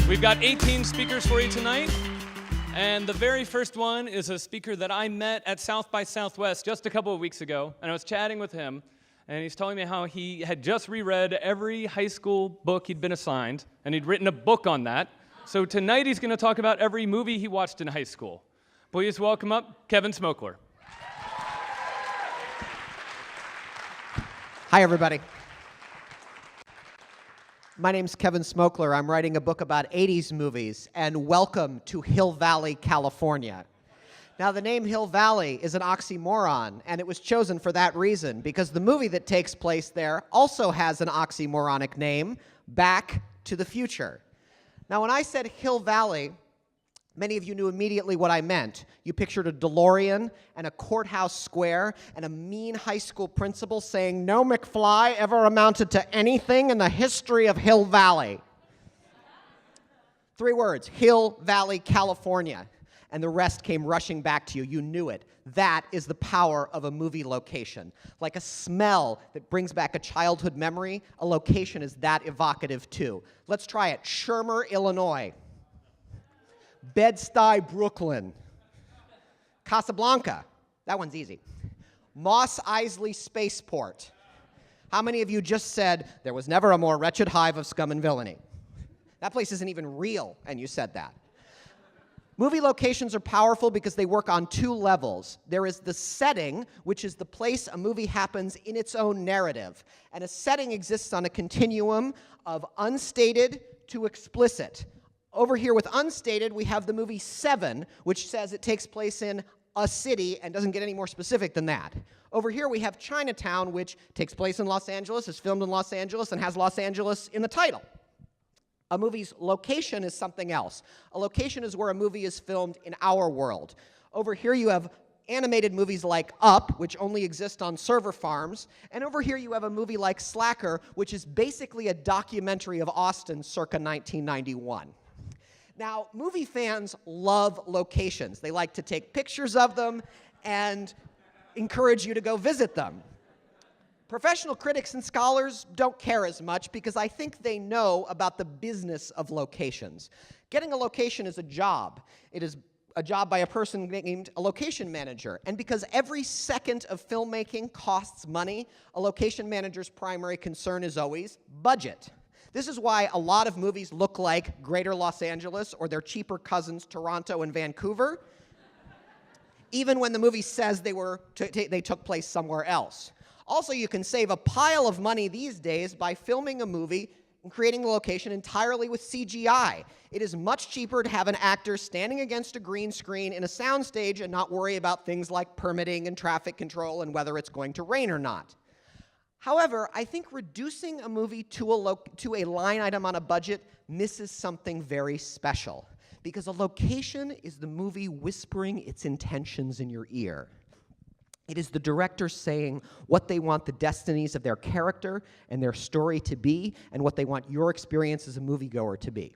We've got 18 speakers for you tonight, and the very first one is a speaker that I met at South by Southwest just a couple of weeks ago, and I was chatting with him, and he's telling me how he had just reread every high school book he'd been assigned, and he'd written a book on that. So tonight he's going to talk about every movie he watched in high school. Please welcome up Kevin Smokler. Hi, everybody. My name's Kevin Smokler. I'm writing a book about 80s movies, and welcome to Hill Valley, California. Now, the name Hill Valley is an oxymoron, and it was chosen for that reason, because the movie that takes place there also has an oxymoronic name, Back to the Future. Now, when I said Hill Valley, many of you knew immediately what I meant. You pictured a DeLorean and a courthouse square and a mean high school principal saying, "No McFly ever amounted to anything in the history of Hill Valley." 3 words, Hill Valley, California. And the rest came rushing back to you. You knew it. That is the power of a movie location. Like a smell that brings back a childhood memory, a location is that evocative too. Let's try it. Shermer, Illinois. Bed-Stuy, Brooklyn. Casablanca. That one's easy. Moss Isley Spaceport. How many of you just said, "There was never a more wretched hive of scum and villainy"? That place isn't even real, and you said that. Movie locations are powerful because they work on 2 levels. There is the setting, which is the place a movie happens in its own narrative. And a setting exists on a continuum of unstated to explicit. Over here with unstated, we have the movie Seven, which says it takes place in a city and doesn't get any more specific than that. Over here we have Chinatown, which takes place in Los Angeles, is filmed in Los Angeles, and has Los Angeles in the title. A movie's location is something else. A location is where a movie is filmed in our world. Over here you have animated movies like Up, which only exist on server farms, and over here you have a movie like Slacker, which is basically a documentary of Austin circa 1991. Now, movie fans love locations. They like to take pictures of them and encourage you to go visit them. Professional critics and scholars don't care as much because I think they know about the business of locations. Getting a location is a job. It is a job by a person named a location manager. And because every second of filmmaking costs money, a location manager's primary concern is always budget. This is why a lot of movies look like Greater Los Angeles or their cheaper cousins, Toronto and Vancouver, even when the movie says they took place somewhere else. Also, you can save a pile of money these days by filming a movie and creating the location entirely with CGI. It is much cheaper to have an actor standing against a green screen in a soundstage and not worry about things like permitting and traffic control and whether it's going to rain or not. However, I think reducing a movie to a line item on a budget misses something very special, because a location is the movie whispering its intentions in your ear. It is the director saying what they want the destinies of their character and their story to be, and what they want your experience as a moviegoer to be.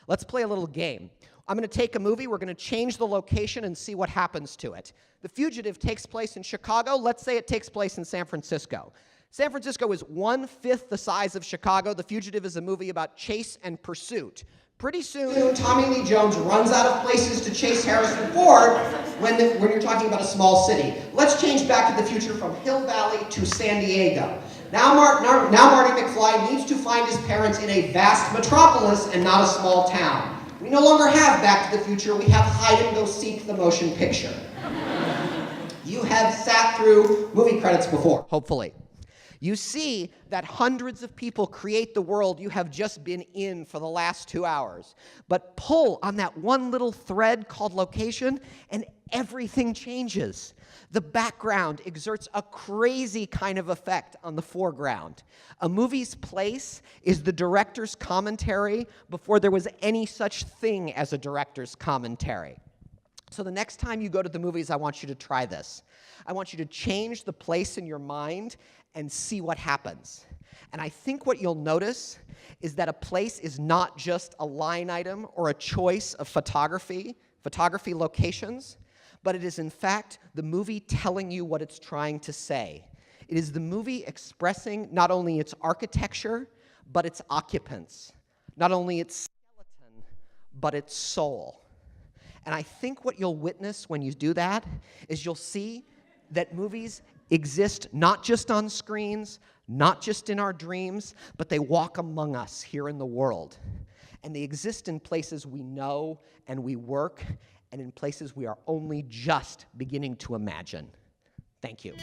Let's play a little game. I'm going to take a movie, we're going to change the location and see what happens to it. The Fugitive takes place in Chicago. Let's say it takes place in San Francisco. San Francisco is 1/5 the size of Chicago. The Fugitive is a movie about chase and pursuit. Pretty soon, Tommy Lee Jones runs out of places to chase Harrison Ford when you're talking about a small city. Let's change Back to the Future from Hill Valley to San Diego. Now Marty McFly needs to find his parents in a vast metropolis and not a small town. We no longer have Back to the Future. We have Hide and Go Seek, the motion picture. You have sat through movie credits before, hopefully. You see that hundreds of people create the world you have just been in for the last 2 hours. But pull on that one little thread called location, and everything changes. The background exerts a crazy kind of effect on the foreground. A movie's place is the director's commentary before there was any such thing as a director's commentary. So the next time you go to the movies, I want you to try this. I want you to change the place in your mind and see what happens. And I think what you'll notice is that a place is not just a line item or a choice of photography locations, but it is in fact the movie telling you what it's trying to say. It is the movie expressing not only its architecture, but its occupants. Not only its skeleton, but its soul. And I think what you'll witness when you do that is you'll see that movies exist not just on screens, not just in our dreams, but they walk among us here in the world. And they exist in places we know and we work, and in places we are only just beginning to imagine. Thank you.